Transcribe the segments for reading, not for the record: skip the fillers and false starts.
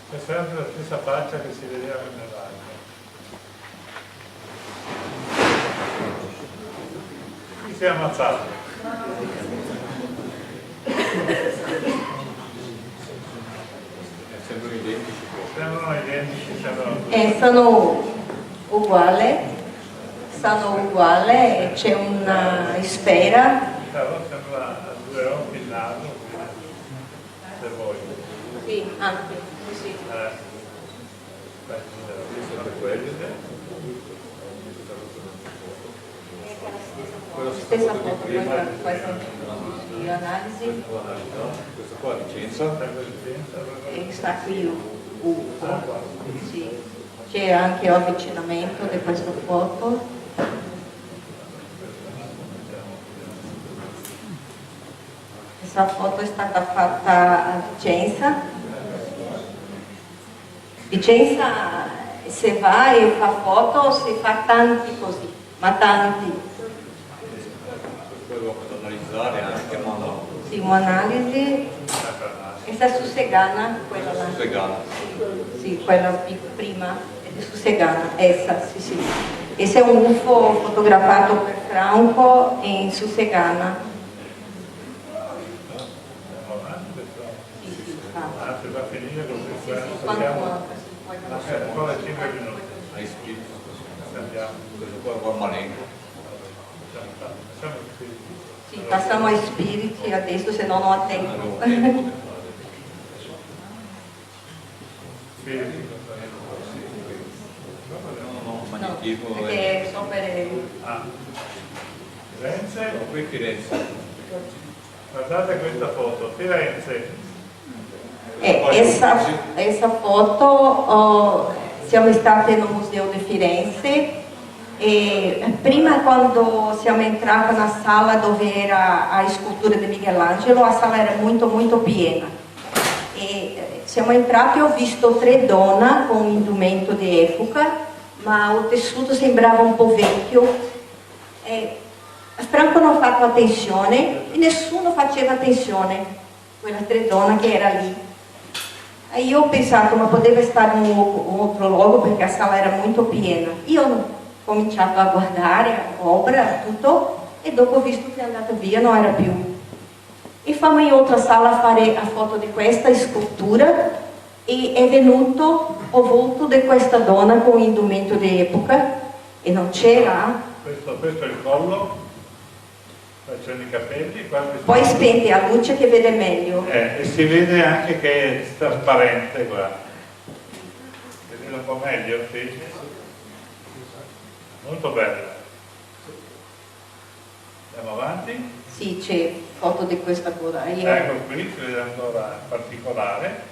È sempre la stessa faccia che si vedeva nell'altro. Qui si è ammazzato. Sembrano identici. Sembrano identici, sembrano sono uguali, c'è una sfera. Però sembra due occhi il naso, se vuoi. Sì, anche, sì. Stessa foto, questa di analisi. Questo qua è Vicenza. E sta qui sì. C'è anche l'avvicinamento di questa foto. Questa foto è stata fatta a Vicenza. Vicenza, se va e fa foto, si fa tanti così, ma tanti. Poi devo analizzare anche, ma no. Sì, un'analisi. E sta su Segana, quella là. Segana. Sì, quella prima, è su Segana, essa, sì, sì. Esse è un UFO fotografato per Franco in su Segana. Se va a finire così, Ancora 5 minuti. Hai scritto. Andiamo. Questo qua è Guarmalenco. Sì, passiamo ai spiriti adesso, se no non ho tempo. Magnetismo. Perché so per... Firenze? Qui Firenze. Guardate questa foto, Firenze. Essa foto siamo stati nel Museo di Firenze e prima quando siamo entrati nella sala dove era a scultura di Michelangelo, la sala era molto molto piena e siamo entrati e ho visto 3 donne con indumento di epoca, ma il tessuto sembrava un po' vecchio e Franco non ha fatto attenzione e nessuno faceva attenzione, quella 3 donne che era lì. E io ho pensato, ma poteva stare in un altro luogo perché la sala era molto piena. Io ho cominciato a guardare l'opera, tutto, e dopo ho visto che è andata via, non era più. E fammi in altra sala a fare la foto di questa scultura e è venuto il volto di questa donna con indumento di epoca e non c'era. Questo è il collo. Facciamo i capelli, poi spenti la luce che vede meglio. E si vede anche che è trasparente qua. Vedete un po' meglio? Sì. Molto bella. Andiamo avanti? Sì, c'è foto di questa coraia. Ecco qui, si vede ancora particolare.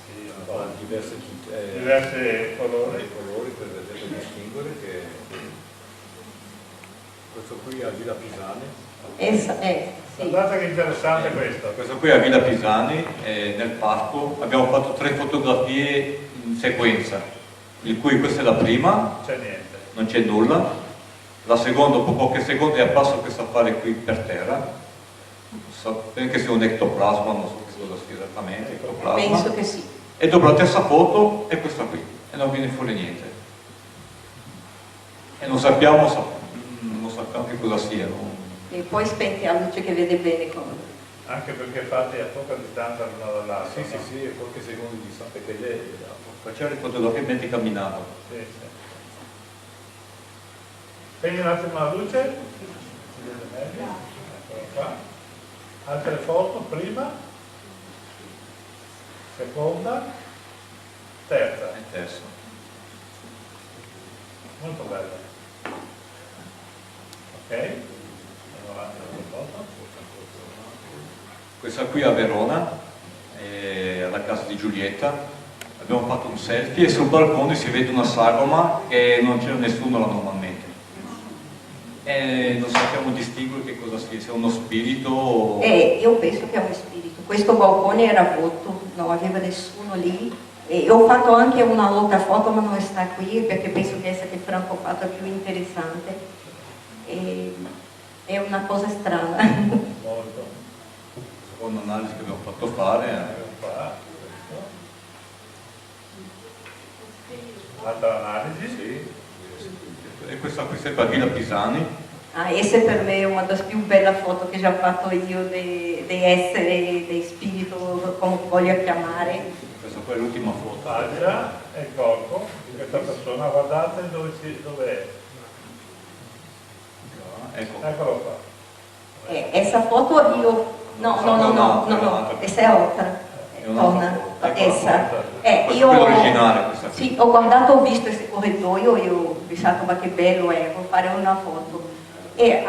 Sì, un po' Diversi colori per vedere distinguere che questo qui è a Villa Pisani. Sì. Guardate che interessante questo. Questo qui è a Villa Pisani, nel parco. Abbiamo fatto 3 fotografie in sequenza, di cui questa è la prima, Non c'è niente. non c'è nulla. La seconda, dopo pochi secondi, è apparso questo affare qui per terra. Penso che sia un ectoplasma, non so che cosa sia esattamente, ectoplasma. Penso che sì. E dopo la terza foto è questa qui, e non viene fuori niente. E non sappiamo che cosa sia. No? E poi spenti la luce che vede bene come. Anche perché fate a poca distanza l'uno dall'altro. Sì, e pochi secondi di distanza, perché lei faceva le fotografie mentre camminava. Sì. Spegni un attimo la luce, si vede meglio, eccolo qua. Altre foto, prima, seconda, terza. E terzo. Molto bella. Ok, andiamo avanti con la foto. Questa qui a Verona, alla casa di Giulietta. Abbiamo fatto un selfie e sul balcone si vede una sagoma e non c'è nessuno là normalmente. E non sappiamo distinguere che cosa sia, se è uno spirito. Io penso che è uno spirito. Questo balcone era vuoto, non aveva nessuno lì. E ho fatto anche una altra foto, ma non sta qui perché penso che essa che Franco ha fatto è più interessante. È una cosa strana. Molto. seconda analisi che abbiamo fatto fare. Altra analisi? Sì. E questa è per Villa Pisani. Ah, essa per me è una delle più belle foto che ho fatto io di essere, di spirito, come voglio chiamare. Questa qua è l'ultima foto. Paglia e il corpo di questa persona, guardate dove è. Ecco. Eccolo qua. Essa foto io... No, essa è altra. È un'altra foto. Essa. Io... Quella originale questa qui. Sì, ho guardato, ho visto questo corridoio e ho pensato, ma che bello è, devo fare una foto. E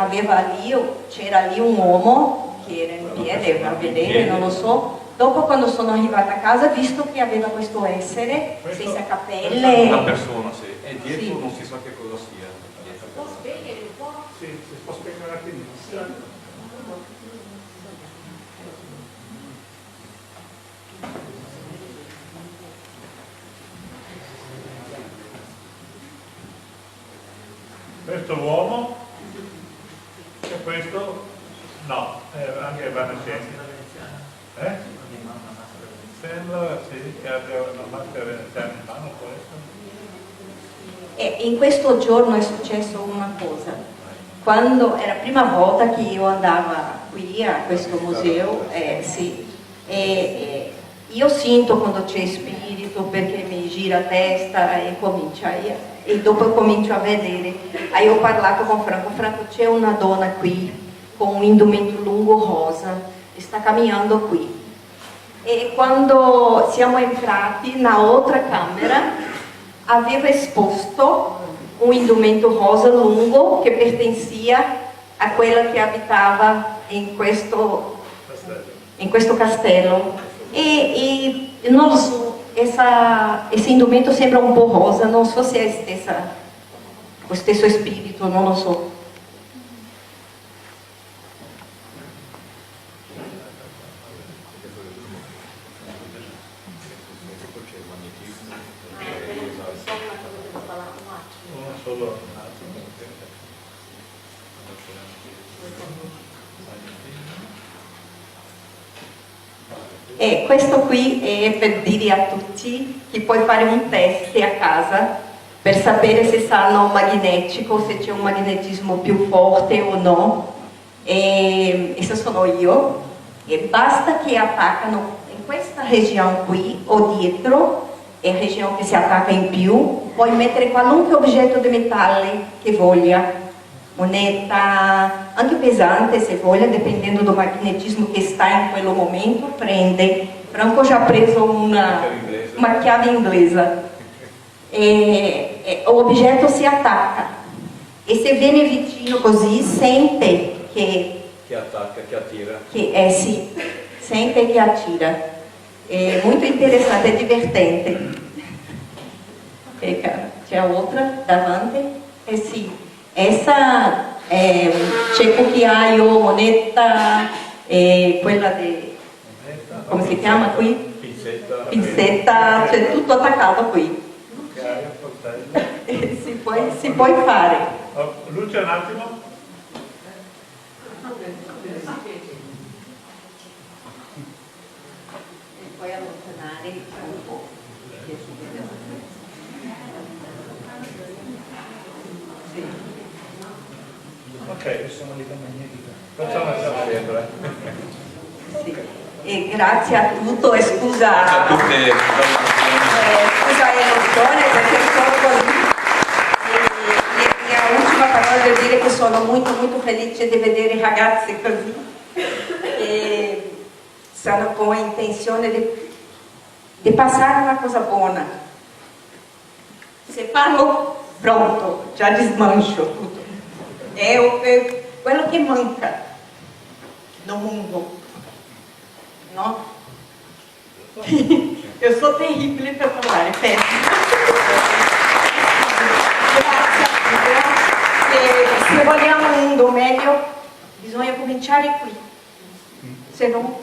c'era lì un uomo che era in piedi a vedere, non lo so. Dopo, quando sono arrivata a casa, visto che aveva questo essere, senza capelle. Una persona, sì. E dietro sì. non si sa che cosa sia. Può spegnere un po'? Sì, si può spegnere un attimino. Sì. Questo uomo e questo no, anche evanescente. Sembra sì, che abbia una maschera veneziana in mano, può essere. E in questo giorno è successo una cosa. Quando era la prima volta che io andavo qui a questo museo, sì, e io sento quando c'è spirito perché mi gira la testa e comincia, e dopo comincio a vedere. Aí ho parlato con Franco, c'è una donna qui con un indumento lungo rosa, sta camminando qui. E quando siamo entrati na outra camera, aveva esposto un indumento rosa lungo che pertencia a quella che abitava in questo castello. E non lo so, esse indumento sembra un po' rosa, non so se è lo stesso spirito, non lo so. E questo qui è per dire a tutti che puoi fare un test a casa per sapere se sanno magnetico, se c'è un magnetismo più forte o no. E questo sono io. E basta che attaccano in questa regione qui o dietro, è la regione che si attacca in più, puoi mettere qualunque oggetto di metallo che voglia. Moneta, anche pesante se voglia, dependendo do magnetismo che sta in quel momento, prende. Franco já preso uma chiave inglesa. E o oggetto si attacca. E se viene vicino così, sente che attacca, che attira. Sì, sente che attira. È molto interessante, è divertente. C'è outra davanti? Sì. Essa c'è cucchiaio, moneta, quella di, come si chiama qui? Pinzetta, c'è tutto attaccato qui. Si può fare. Luce un attimo. E poi allontanare un po'. Ok, sono lì magnetica. Facciamo la sempre. Sì. E grazie a tutto e scusa A tutte. scusa l'emozione perché sono così. E l'ultima parola per dire che sono molto molto felice di vedere ragazzi così. E sono con intenzione di passare una cosa buona. Se parlo, pronto, già smancio tutto. È quello che manca no mundo, no? Eu sou terrível per parlare, péssimo. Se vogliamo un mondo meglio, bisogna cominciare qui, se no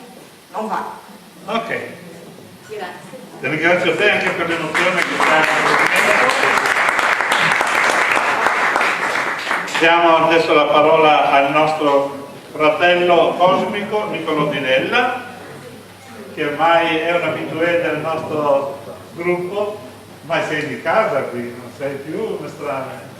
non va. Ok. Grazie. Ti ringrazio te anche per l'emozione che stai. Diamo adesso la parola al nostro fratello cosmico Niccolò Di Lella, che ormai è un abitué del nostro gruppo, ma sei di casa qui, non sei più un estraneo.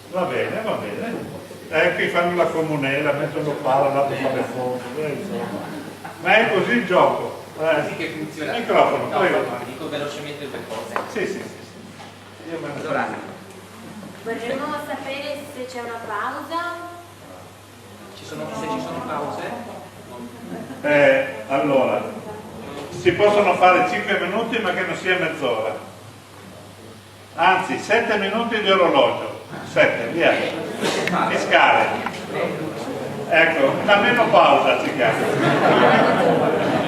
Va bene, va bene. Qui fanno la comunella, mettono il palo, l'altro fa le foto, insomma. Ma è così il gioco. Sì che funziona. Microfono, no, prego. no, dico velocemente due cose. Sì. Io me ne Allora, Vorremmo sapere se c'è una pausa. se ci sono pause? allora, si possono fare 5 minuti ma che non sia mezz'ora. Anzi, 7 minuti di orologio. 7, via. Fiscale. Ecco, una meno pausa ci chiama.